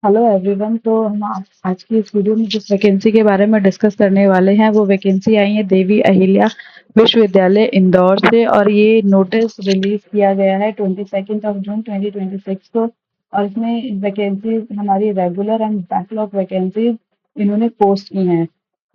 Hello everyone. तो हम आज की इस वीडियो में जिस वैकेंसी के बारे में डिस्कस करने वाले हैं वो वैकेंसी आई है देवी अहिल्या विश्वविद्यालय इंदौर से, और ये नोटिस रिलीज किया गया है 22 जून 2026 को। और इसमें वैकेंसी हमारी रेगुलर एंड बैकलॉग वैकेंसीज इन्होंने पोस्ट की हैं।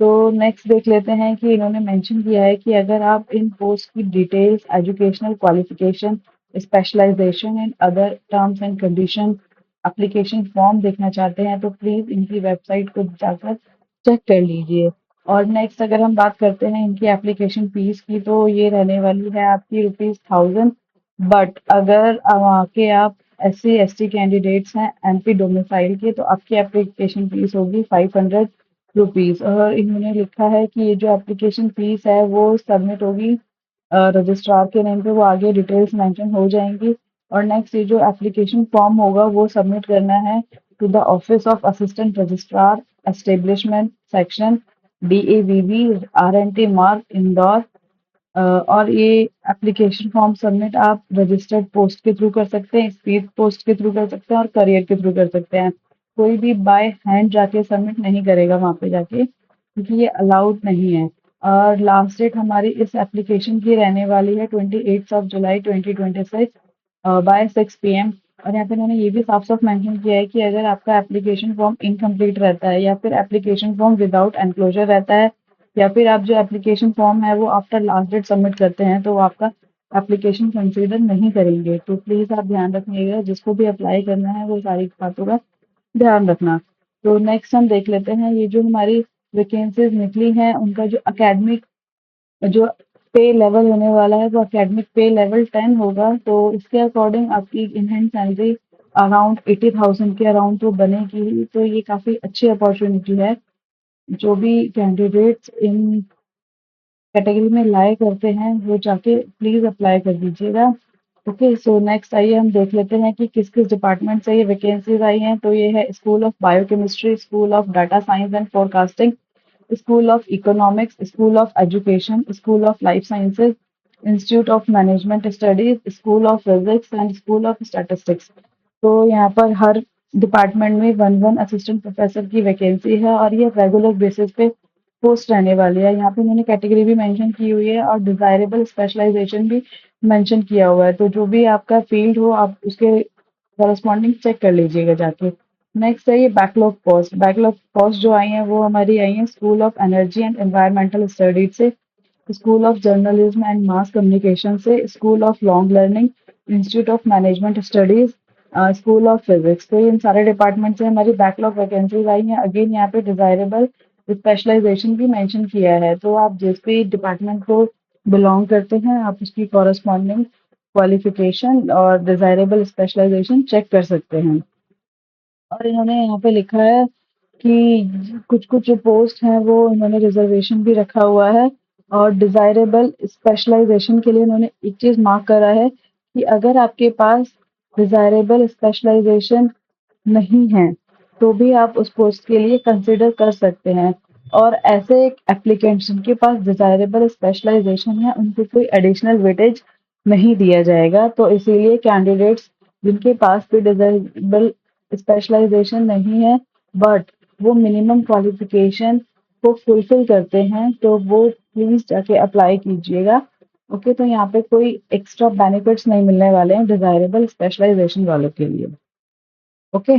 तो नेक्स्ट देख लेते हैं कि इन्होंने मेंशन किया है कि अगर आप इन पोस्ट की details, educational qualification, specialisation and other terms and condition application form देखना चाहते हैं तो प्लीज इनकी वेबसाइट को जाकर चेक कर लीजिए। और नेक्स्ट अगर हम बात करते हैं इनकी एप्लीकेशन फीस की, तो ये रहने वाली है आपकी ₹1000। बट अगर के आप SC ST कैंडिडेट्स हैं MP डोमिसाइल के, तो आपकी एप्लीकेशन फीस होगी ₹500। और इन्होंने लिखा है कि ये जो एप्लीकेशन फीस है वो सबमिट होगी रजिस्ट्रार के नेम पे, वो आगे डिटेल्स मेंशन हो जाएंगी। और नेक्स्ट ये जो एप्लीकेशन फॉर्म होगा वो सबमिट करना है to the office of assistant registrar establishment section DAVV RNT मार्ग इंदौर। और ये एप्लीकेशन फॉर्म सबमिट आप रजिस्टर्ड पोस्ट के थ्रू कर सकते हैं, स्पीड पोस्ट के थ्रू कर सकते हैं और करियर के थ्रू कर सकते हैं। कोई भी बाय हैंड जाके सबमिट नहीं करेगा वहां पे जाके, क्योंकि ये अलाउड नहीं है। और लास्ट डेट हमारी इस एप्लीकेशन की रहने वाली है 28 जुलाई 2026 बाय 6 PM। और यहाँ पे इन्होंने ये भी साफ साफ मेंशन किया है कि अगर आपका एप्लीकेशन फॉर्म इनकम्प्लीट रहता है या फिर एप्लीकेशन फॉर्म विदाउट एनक्लोजर रहता है, या फिर आप जो एप्लीकेशन फॉर्म है वो आफ्टर लास्ट डेट सबमिट करते हैं, तो वो आपका एप्लीकेशन कंसीडर नहीं करेंगे। तो प्लीज आप ध्यान रखिएगा, जिसको भी अप्लाई करना है वो सारी बातों का ध्यान रखना। तो नेक्स्ट हम देख लेते हैं ये जो हमारी वैकेंसीज निकली हैं उनका जो एकेडमिक जो पे लेवल होने वाला है वो एकेडमिक पे लेवल 10 होगा। तो इसके अकॉर्डिंग आपकी इन हैंड सैलरी अराउंड 80,000 के अराउंड तो बनेगी ही। तो ये काफी अच्छी अपॉर्चुनिटी है। जो भी कैंडिडेट्स इन कैटेगरी में लाए करते हैं वो जाके प्लीज अप्लाई कर दीजिएगा। ओके, सो नेक्स्ट आइए हम देख लेते हैं कि किस किस डिपार्टमेंट से ये वैकेंसीज आई हैं। तो ये है school of biochemistry, school of data science and forecasting, school of economics, school of education, school of life sciences, institute of management studies, school of physics and school of statistics. तो यहाँ पर हर department में one one assistant professor की vacancy है और ये regular basis पे post रहने वाली है। यहाँ पे इन्होंने कैटेगरी भी मेंशन की हुई है और डिजायरेबल स्पेशलाइजेशन भी मेंशन किया हुआ है। तो जो भी आपका फील्ड हो आप उसके करस्पॉन्डिंग चेक कर लीजिएगा जाके। नेक्स्ट है ये बैकलॉग पोस्ट। बैकलॉग पोस्ट जो आई है वो हमारी आई है school of energy and environmental studies से, school of journalism and mass communication से, school of long learning, institute of management studies, school of physics. तो इन सारे डिपार्टमेंट से हमारी बैकलॉग वैकेंसीज आई हैं। अगेन यहाँ पे डिजायरेबल स्पेशलाइजेशन भी मेंशन किया है। तो आप जिस भी डिपार्टमेंट को बिलोंग करते हैं आप उसकी कॉरस्पॉन्डिंग क्वालिफिकेशन और डिजायरेबल स्पेशलाइजेशन चेक कर सकते हैं। और इन्होंने यहाँ पे लिखा है कि कुछ कुछ जो पोस्ट हैं वो इन्होंने रिजर्वेशन भी रखा हुआ है। और डिजायरेबल स्पेशलाइजेशन के लिए इन्होंने एक चीज मार्क करा है कि अगर आपके पास डिजायरेबल स्पेशलाइजेशन नहीं है तो भी आप उस पोस्ट के लिए कंसिडर कर सकते हैं। और ऐसे एप्लीकेंट्स जिनके पास डिजायरेबल स्पेशलाइजेशन है उनको कोई एडिशनल वेटेज नहीं दिया जाएगा। तो इसीलिए कैंडिडेट्स जिनके पास भी डिजायरेबल स्पेशलाइजेशन नहीं है बट वो मिनिमम क्वालिफिकेशन को फुलफिल करते हैं तो वो प्लीज जाके अप्लाई कीजिएगा। ओके, तो यहाँ पे कोई एक्स्ट्रा बेनिफिट्स नहीं मिलने वाले हैं डिजायरेबल स्पेशलाइजेशन वालों के लिए। ओके,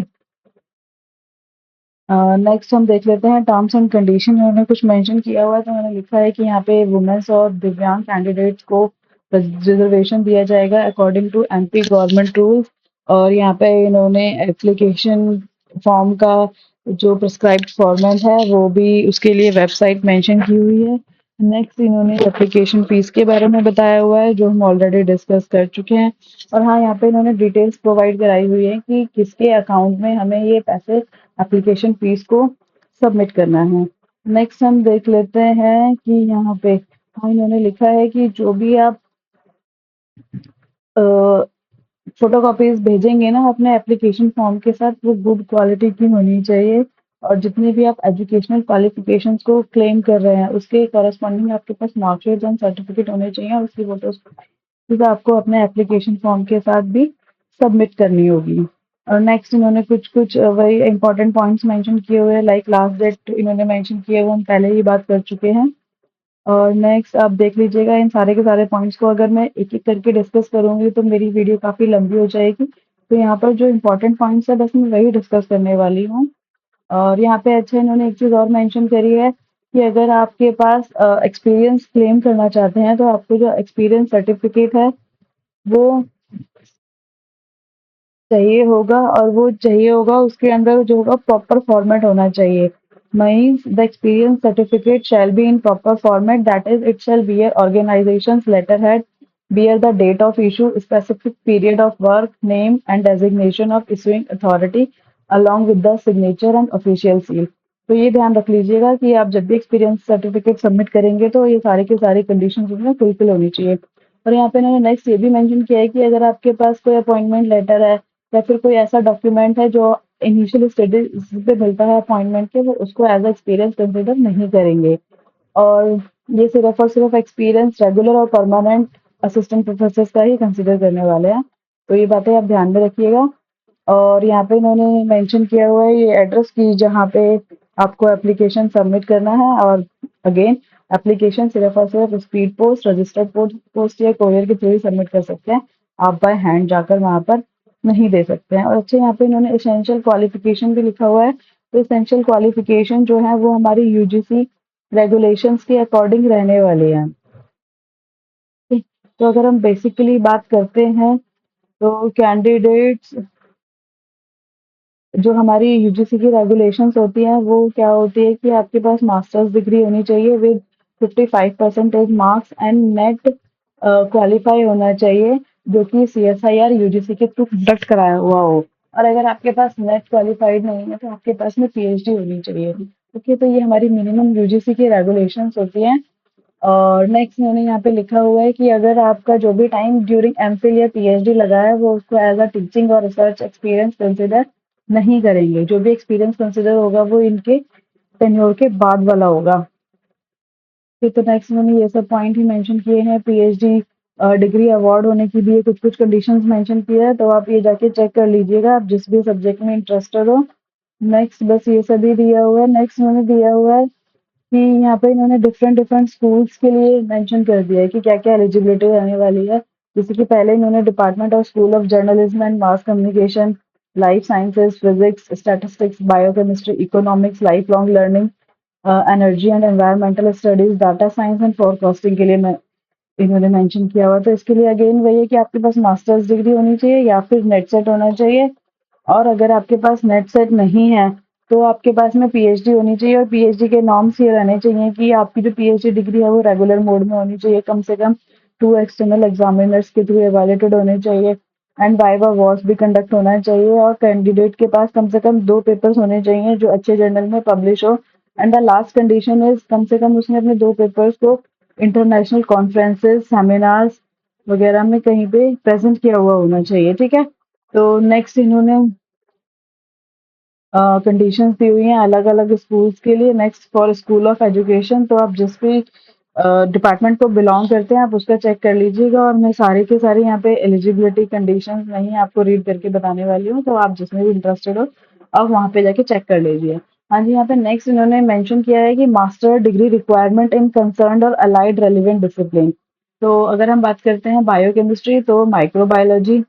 नेक्स्ट हम देख लेते हैं टर्म्स एंड कंडीशन। उन्होंने कुछ मेंशन किया हुआ है, तो उन्होंने लिखा है कि यहाँ पे वुमेन्स और दिव्यांग कैंडिडेट्स को रिजर्वेशन दिया जाएगा according to MP government rules. और यहाँ पे इन्होंने एप्लीकेशन फॉर्म का जो प्रिस्क्राइब्ड फॉर्मेट है वो भी उसके लिए वेबसाइट मेंशन की हुई है। नेक्स्ट इन्होंने एप्लीकेशन फीस के बारे में बताया हुआ है जो हम ऑलरेडी डिस्कस कर चुके हैं। और हाँ, यहाँ पे इन्होंने डिटेल्स प्रोवाइड कराई हुई है कि किसके अकाउंट में हमें ये पैसे एप्लीकेशन फीस को सबमिट करना है। नेक्स्ट हम देख लेते हैं कि यहाँ पे हाँ इन्होंने लिखा है कि जो भी आप फोटोकॉपीज भेजेंगे ना अपने एप्लीकेशन फॉर्म के साथ वो गुड क्वालिटी की होनी चाहिए। और जितने भी आप एजुकेशनल क्वालिफिकेशंस को क्लेम कर रहे हैं उसके कॉरस्पॉन्डिंग आपके पास मार्कशीट एंड सर्टिफिकेट होने चाहिए और उसकी फोटोज आपको अपने एप्लीकेशन फॉर्म के साथ भी सबमिट करनी होगी। और नेक्स्ट इन्होंने कुछ वही इंपॉर्टेंट पॉइंट्स मेंशन किए हुए हैं, लाइक लास्ट डेट इन्होंने मेंशन किया है वो हम पहले ही बात कर चुके हैं। और नेक्स्ट आप देख लीजिएगा इन सारे के सारे पॉइंट्स को अगर मैं एक-एक करके डिस्कस करूँगी तो मेरी वीडियो काफ़ी लंबी हो जाएगी। तो यहाँ पर जो इम्पोर्टेंट पॉइंट्स है बस मैं वही डिस्कस करने वाली हूँ। और यहाँ पे अच्छा इन्होंने एक चीज़ और मेंशन करी है कि अगर आपके पास एक्सपीरियंस क्लेम करना चाहते हैं तो आपको जो एक्सपीरियंस सर्टिफिकेट है वो चाहिए होगा उसके अंदर जो होगा प्रॉपर फॉर्मेट होना चाहिए। Means the experience certificate shall be in proper format, that is it shall bear organisations letterhead, bear the date of issue, specific period of work, name and designation of issuing authority along with the signature and official seal। तो ये ध्यान रख लीजिएगा कि आप जब भी experience certificate submit करेंगे तो ये सारे के सारे कंडीशन जो है फुलफिल होनी चाहिए। और यहाँ पे इन्होंने नेक्स्ट ये भी मेंशन किया है कि अगर आपके पास कोई अपॉइंटमेंट लेटर है या फिर कोई ऐसा डॉक्यूमेंट है जो इनिशियल स्टेजेस पे मिलता है अपॉइंटमेंट के, वो उसको एज एक्सपीरियंस कंसिडर नहीं करेंगे। और ये सिर्फ और सिर्फ एक्सपीरियंस रेगुलर और परमानेंट असिस्टेंट प्रोफेसर का ही कंसिडर करने वाले हैं। तो ये बातें आप ध्यान में रखिएगा। और यहाँ पे इन्होंने मेंशन किया हुआ है ये एड्रेस की जहाँ पे आपको एप्लीकेशन सबमिट करना है। और अगेन एप्लीकेशन सिर्फ और सिर्फ स्पीड पोस्ट, रजिस्टर्ड पोस्ट या कोरियर के थ्रू ही सबमिट कर सकते हैं। आप बाय हैंड जाकर वहाँ पर नहीं दे सकते हैं। और अच्छा यहाँ पे इन्होंने एसेंशियल क्वालिफिकेशन भी लिखा हुआ है। तो एसेंशियल क्वालिफिकेशन जो है वो हमारी यूजीसी रेगुलेशंस के अकॉर्डिंग रहने वाले हैं। ठीक, तो अगर हम बेसिकली बात करते हैं तो कैंडिडेट्स जो हमारी यूजीसी की रेगुलेशंस होती हैं वो क्या होती है कि आपके पास मास्टर्स डिग्री होनी चाहिए with 55% marks and net qualify होना चाहिए जो कि सीएसआईआर यूजीसी के थ्रू कंडक्ट कराया हुआ हो। और अगर आपके पास नेट क्वालिफाइड नहीं है तो आपके पास में पीएचडी होनी चाहिए। ओके, तो ये हमारी मिनिमम यूजीसी की रेगुलेशंस होती हैं। और नेक्स्ट मैंने यहाँ पे लिखा हुआ है कि अगर आपका जो भी टाइम ड्यूरिंग एमफिल या पीएचडी लगा है वो उसको एज अ टीचिंग और रिसर्च एक्सपीरियंस कंसिडर नहीं करेंगे। जो भी एक्सपीरियंस कंसिडर होगा वो इनके टेन्योर के बाद वाला होगा। फिर तो नेक्स्ट मैंने ये सब पॉइंट ही मेंशन किए हैं। पीएचडी डिग्री अवार्ड होने की भी कुछ कुछ कंडीशंस मेंशन किया है, तो आप ये जाके चेक कर लीजिएगा आप जिस भी सब्जेक्ट में इंटरेस्टेड हो। नेक्स्ट बस ये सभी दिया हुआ है। नेक्स्ट मैंने दिया हुआ है कि यहाँ पे इन्होंने डिफरेंट डिफरेंट स्कूल्स के लिए मेंशन कर दिया है कि क्या-क्या एलिजिबिलिटी रहने वाली है। जैसे कि पहले इन्होंने department of school of journalism and mass communication, life sciences, physics, statistics, biochemistry, economics, life long learning, energy and environmental studies, data science and forecasting के लिए इन्होंने मेंशन किया हुआ। तो इसके लिए अगेन वही है कि आपके पास मास्टर्स डिग्री होनी चाहिए या फिर नेट सेट होना चाहिए। और अगर आपके पास नेट सेट नहीं है तो आपके पास में पीएचडी होनी चाहिए। और पीएचडी के नॉर्म्स ये रहने चाहिए कि आपकी जो पीएचडी डिग्री है वो रेगुलर मोड में होनी चाहिए, कम से कम 2 एक्सटर्नल एग्जामिनर्स के थ्रू इवैल्यूएटेड होने चाहिए एंड वाइवा वॉस भी कंडक्ट होना चाहिए। और कैंडिडेट के पास कम से कम 2 पेपर्स होने चाहिए जो अच्छे जर्नल में पब्लिश हो। And the last condition is come से कम उसने अपने 2 पेपर्स को इंटरनेशनल कॉन्फ्रेंसेस, सेमिनार्स वगैरह में कहीं पे प्रेजेंट किया हुआ होना चाहिए। ठीक है? तो नेक्स्ट इन्होंने कंडीशंस दी हुई हैं अलग अलग स्कूल्स के लिए। Next for school of education, तो आप जिस भी डिपार्टमेंट को बिलोंग करते हैं आप उसका चेक कर लीजिएगा। और मैं सारे के सारे यहाँ पे एलिजिबिलिटी कंडीशंस नहीं आपको रीड करके बताने वाली हूँ, तो आप जिसमें भी इंटरेस्टेड हो आप वहाँ पे जाके चेक कर लीजिए। हाँ जी, यहाँ पे नेक्स्ट इन्होंने मेंशन किया है कि master degree requirement in concerned और अलाइड रेलिवेंट डिसिप्लिन। तो अगर हम बात करते हैं बायोकेमिस्ट्री तो माइक्रोबायोलॉजी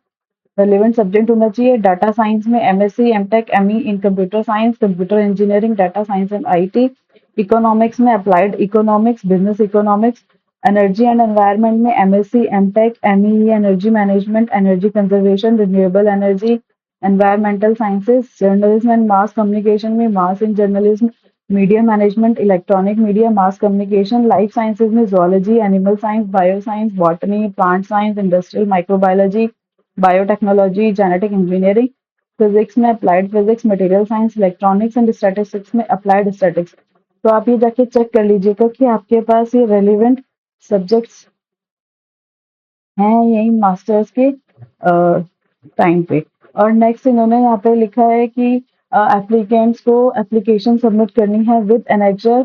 रेलेवेंट सब्जेक्ट होना चाहिए। डाटा साइंस में MSc, MTech, ME in computer science, computer engineering, data science and IT. Economics में applied economics, business economics. Energy and environment में MSc, MTech, ME energy management, energy conservation, renewable energy, environmental sciences. Journalism and mass communication में mass in journalism, media management, electronic media, mass communication. Life sciences में zoology, animal science, bio science, botany, plant science, industrial microbiology, biotechnology, genetic engineering. Physics में applied physics, material science, electronics and statistics में applied statics. तो आप ये जाके check कर लीजिएगा कि आपके पास ये रेलिवेंट सब्जेक्ट्स हैं यही मास्टर्स के टाइम पे। और नेक्स्ट इन्होंने यहाँ पे लिखा है कि एप्लीकेंट्स को एप्लीकेशन सबमिट करनी है विद एनेक्जर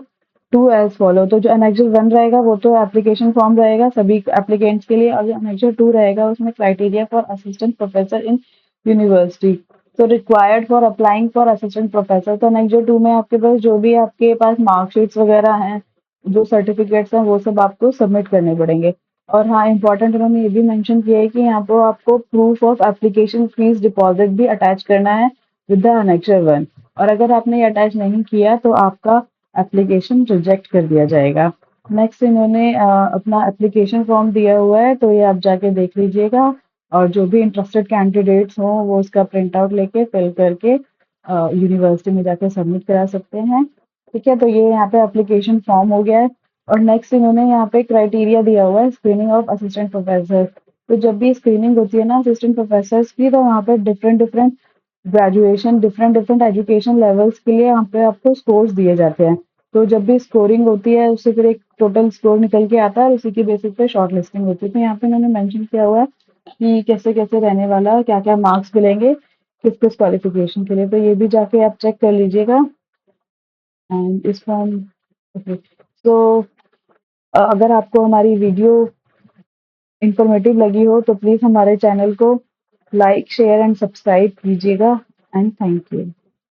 2 एज फॉलो। तो जो एनेक्जर 1 रहेगा वो तो एप्लीकेशन फॉर्म रहेगा सभी एप्लीकेंट्स के लिए, और जो एनेक्जर 2 रहेगा उसमें criteria for assistant professor in university. तो required for applying for assistant professor, तो नेक्स्ट 2 में आपके पास जो भी आपके पास मार्कशीट्स वगैरह हैं, जो सर्टिफिकेट्स हैं, वो सब आपको सबमिट करने पड़ेंगे। और हाँ, इम्पोर्टेंट उन्होंने ये भी मेंशन किया है कि यहाँ पर आपको proof of application fees deposit भी अटैच करना है विद द अनेक्चर 1, और अगर आपने ये अटैच नहीं किया तो आपका एप्लीकेशन रिजेक्ट कर दिया जाएगा। नेक्स्ट इन्होंने अपना एप्लीकेशन फॉर्म दिया हुआ है, तो ये आप जाके देख लीजिएगा, और जो भी इंटरेस्टेड कैंडिडेट्स हों वो उसका प्रिंट आउट लेके फिल करके यूनिवर्सिटी में जाके सबमिट करा सकते हैं। ठीक है, तो ये यहाँ पे एप्लीकेशन फॉर्म हो गया है। और नेक्स्ट इन्होंने यहाँ पे क्राइटेरिया दिया हुआ है स्क्रीनिंग ऑफ असिस्टेंट प्रोफेसर। तो जब भी स्क्रीनिंग होती है ना असिस्टेंट प्रोफेसर्स की, तो वहाँ पे different different graduation, different different education levels के लिए यहाँ पे आपको स्कोर्स दिए जाते हैं। तो जब भी स्कोरिंग होती है उससे फिर एक टोटल स्कोर निकल के आता है, और उसी के बेसिस पे शॉर्ट लिस्टिंग होती है। तो यहाँ पे इन्होंने मेंशन किया हुआ है कि कैसे कैसे रहने वाला है, क्या क्या मार्क्स मिलेंगे किस किस क्वालिफिकेशन के लिए, तो ये भी जाके आप चेक कर लीजिएगा। एंड इस फॉर्म, ओके, तो अगर आपको हमारी वीडियो इंफॉर्मेटिव लगी हो तो प्लीज़ हमारे चैनल को लाइक शेयर एंड सब्सक्राइब कीजिएगा। And thank you.